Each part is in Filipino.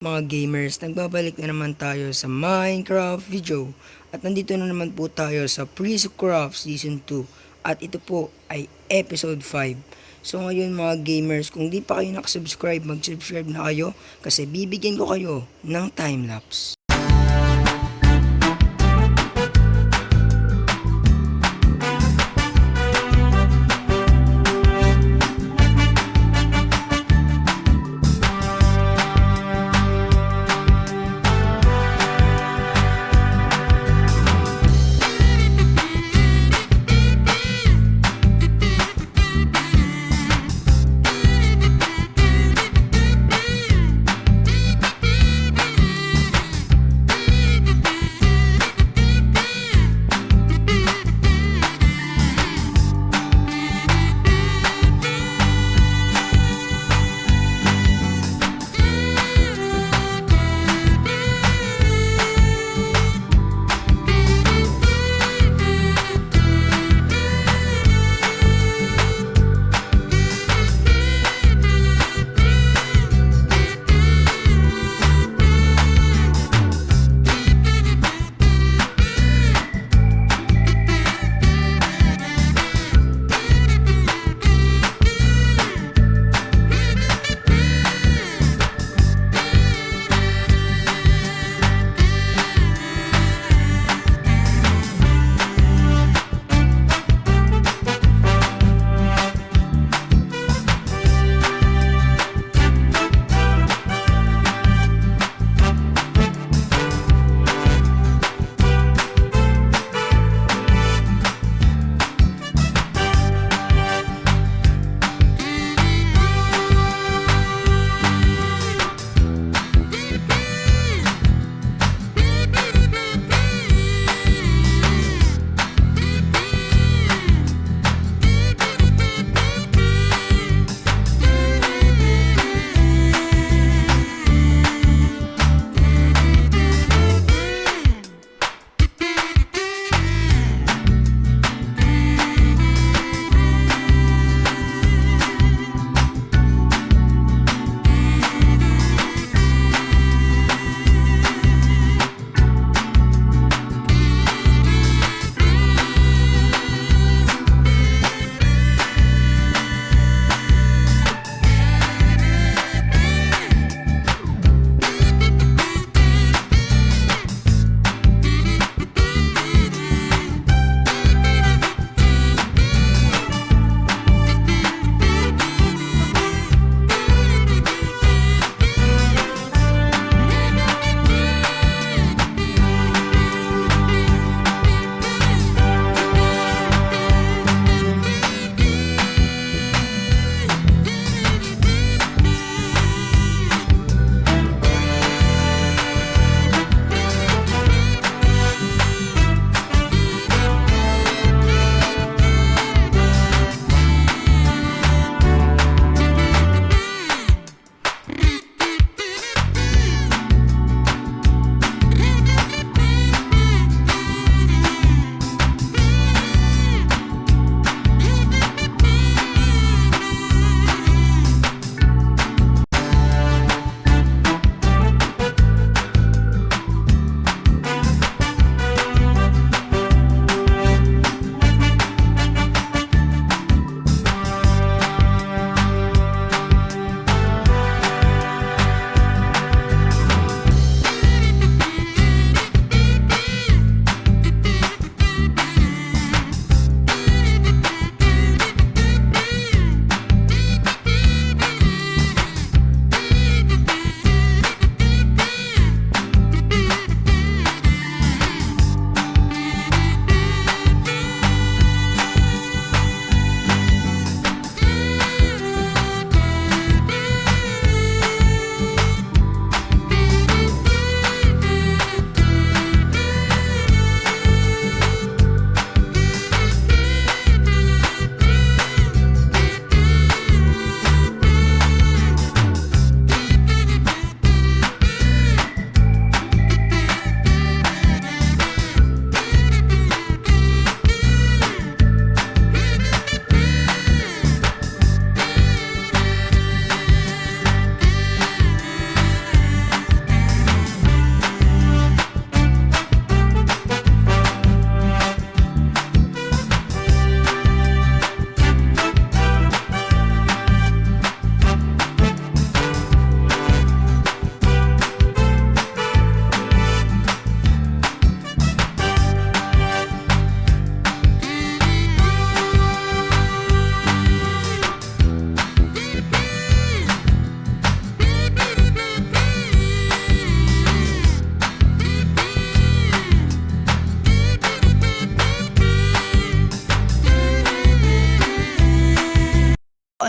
Mga gamers, nagbabalik na naman tayo sa Minecraft video at nandito na naman po tayo sa Pre-Craft Season 2 at ito po ay Episode 5. So ngayon mga gamers, kung di pa kayo nakasubscribe, mag-subscribe na kayo kasi bibigyan ko kayo ng time-lapse.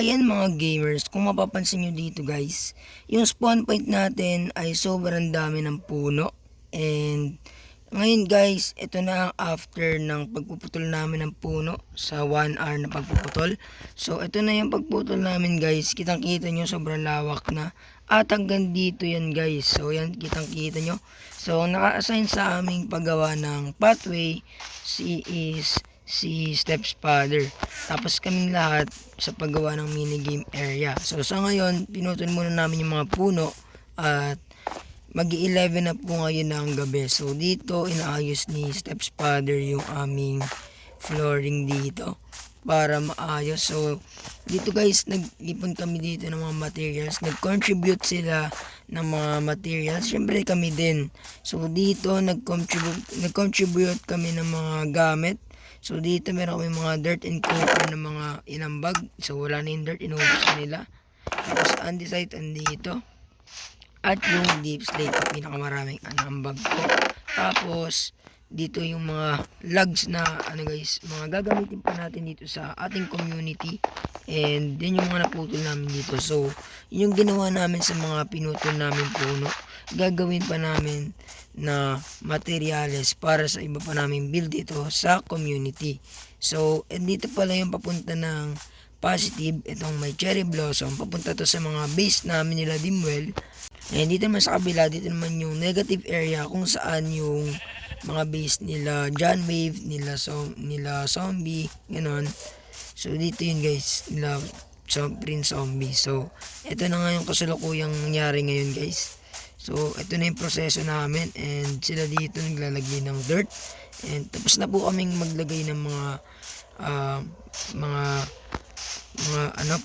ayan mga gamers, kung mapapansin nyo dito guys, yung spawn point natin ay sobrang dami ng puno. And ngayon guys, ito na ang after ng pagpuputol namin ng puno sa 1 hour na pagpuputol. So ito na yung pagputol namin guys, kitang kita nyo sobrang lawak na. At hanggang dito yan guys, so yan kitang kita nyo. So naka-assign sa aming paggawa ng pathway si Steps Father. Tapos kaming lahat sa paggawa ng minigame area. So sa ngayon, pinutol muna namin yung mga puno at mag-11 na po ngayon ng gabi. So dito inaayos ni Steps Father yung aming flooring dito para maayos. So dito guys, nag-ipon kami dito ng mga materials. Nag-contribute sila ng mga materials. Siyempre kami din. So dito nag-contribute kami ng mga gamit. So dito meron kami mga dirt and copper na mga inambag. So wala na yung dirt, inubos nila. Tapos andesite andito. At yung deep slate, pinakamaraming anambag ko. Tapos dito yung mga logs na guys, mga gagamitin pa natin dito sa ating community. And din yung mga naputol namin dito. So yung ginawa namin sa mga pinutol namin puno, gagawin pa namin na materyales para sa iba pa namin build dito sa community. So dito pala yung papunta ng positive, itong may cherry blossom, papunta to sa mga base namin nila Dimwell. And dito naman sa kabila, dito naman yung negative area kung saan yung mga base nila John Wave, nila Zombie, ganon. So dito yun guys, nila Prince Zombie. So ito na nga yung kasalukuyang nangyari ngayon guys. So ito na yung proseso namin, and sila dito naglalagay ng dirt. And tapos na po kaming maglagay ng mga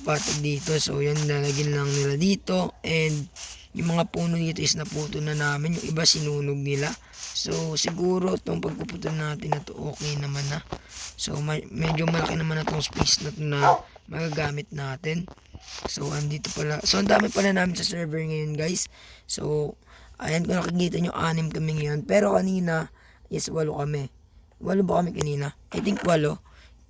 patag dito. So yan, lalagyan lang nila dito. And yung mga puno dito is naputo na namin, yung iba sinunog nila. So siguro itong pagpuputol natin na to okay naman na. So medyo malaki naman na itong space na to na magagamit natin. So andito pala, so ang dami pala namin sa server ngayon guys. So ayan, kung nakikita nyo, 6 kami ngayon. Pero kanina is 8 kami. 8 ba kami kanina? I think 8.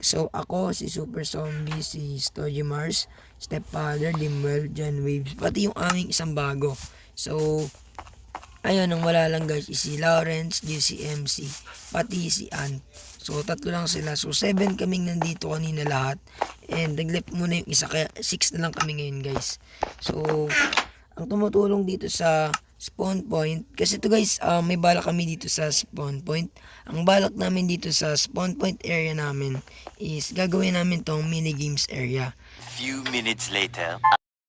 So ako, si Super Zombie, si Stogie Mars, Stepfather, Dimwell, John Waves, pati yung aming isang bago. So ayun, ang wala lang guys is si Lawrence, GCMC, pati si Ann. So 3 lang sila. So 7 kaming nandito kanina lahat. And nagleft muna yung isa, kaya 6 na lang kami ngayon guys. So ang tumutulong dito sa spawn point, kasi ito guys, may balak kami dito sa spawn point. Ang balak namin dito sa spawn point area namin is gagawin namin tong mini games area. Few minutes later.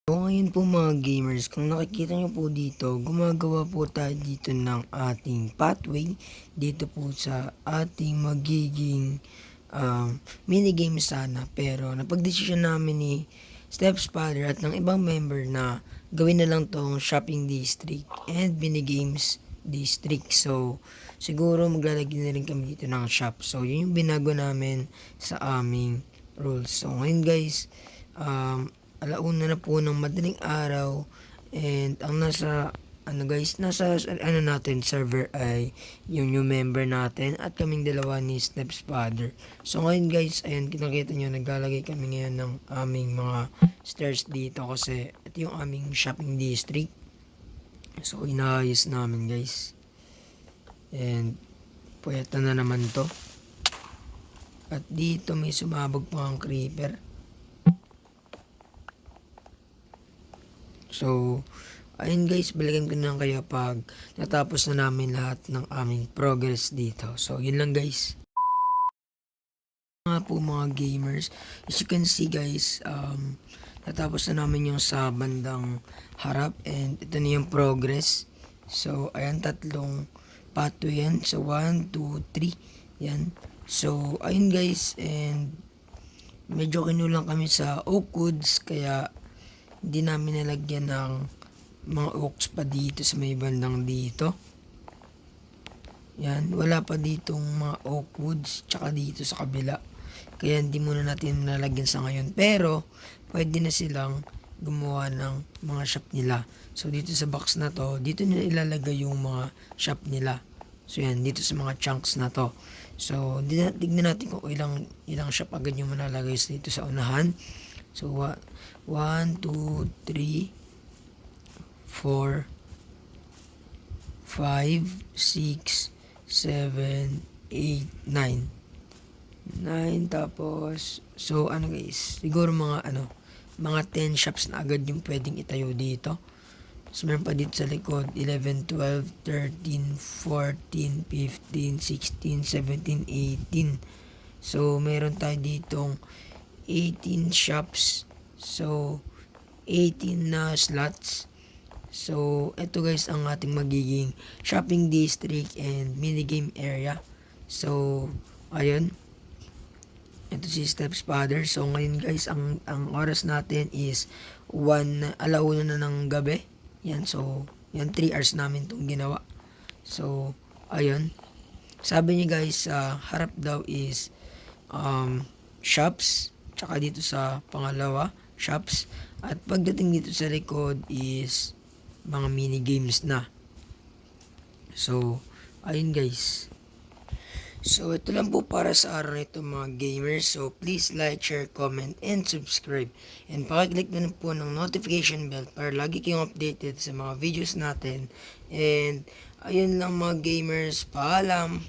So ngayon po mga gamers, kung nakikita nyo po dito, gumagawa po tayo dito ng ating pathway dito po sa ating magiging minigame sana. Pero napagdesisyon namin ni Steps Father at ng ibang member na gawin na lang tong shopping district and minigames district. So siguro maglalagay na rin kami dito ng shop. So yun yung binago namin sa aming rules. So ngayon guys, alauna na po ng madaling araw, and ang nasa natin server ay yung new member natin at kaming dalawa ni Steps Father. So ngayon guys, ayan, kinakita nyo, naglalagay kami ngayon ng aming mga stairs dito kasi ito yung aming shopping district. So inaayos namin guys, and puyata na naman to. At dito may sumabog pa ang creeper. So ayun guys, balikan ko na kayo pag natapos na namin lahat ng aming progress dito. So yun lang guys. Nga po mga gamers, as you can see guys, natapos na namin yung sa bandang harap, and ito na yung progress. So ayan, 3 pathway yan. So 1, 2, 3 yan. So ayun guys, and medyo kinulang kami sa oak woods, kaya hindi namin nalagyan ng mga oaks pa dito sa may bandang dito. Yan, wala pa ditong mga oak woods tsaka dito sa kabila. Kaya hindi muna natin nalagyan sa ngayon. Pero pwede na silang gumawa ng mga shop nila. So dito sa box na to, dito nila ilalagay yung mga shop nila. So yan, dito sa mga chunks na to. So tignan natin kung ilang shop agad yung malalagay dito sa unahan. So, 1, 2, 3, 4, 5, 6, 7, 8, 9. 9 tapos, so ano guys, siguro mga 10 shops na agad yung pwedeng itayo dito. So meron pa dito sa likod, 11, 12, 13, 14, 15, 16, 17, 18. So meron tayo ditong 18 shops. So 18 na slots. So ito guys ang ating magiging shopping district and minigame area. So ayun, ito si Steps Father. So ngayon guys, ang oras natin is 1:00 na ng gabi. Yan, so yan 3 hours namin itong ginawa. So ayun, sabi niya guys, sa harap daw is shops, tsaka dito sa pangalawa shops, at pagdating dito sa likod is mga mini games na. So ayun guys. So, ito lang po para sa araw na ito mga gamers. So, please like, share, comment, and subscribe. And pakiclick na lang po ng notification bell para lagi kayong updated sa mga videos natin. And, ayun lang mga gamers. Paalam!